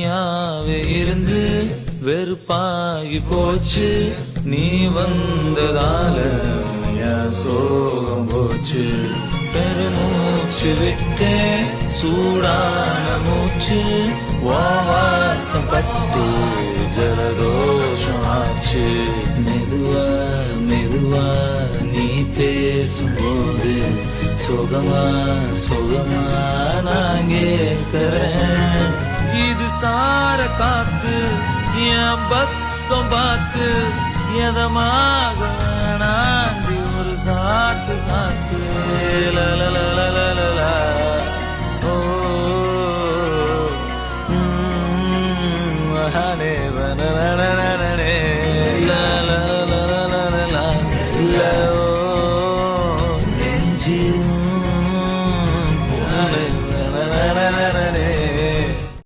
தனியாவே இருந்து வெறுப்பாகி போச்சு. நீ வந்ததால என் சோகம் போச்சு. பெருமூச்சு விட்டேன் சூடான மூச்சு. வாசம் பட்டு ஜலதோஷம் ஆச்சு. மெதுவா மெதுவா நீ பேசும்போது சுகமா சுகமா நான் கேட்கிறேன். இது சார காத்து என் பக்கம் பார்த்து எதமாக நாண்டி ஒரு சாத்து சாத்து. லலலலலலலா. ஓ ஹனே வனனன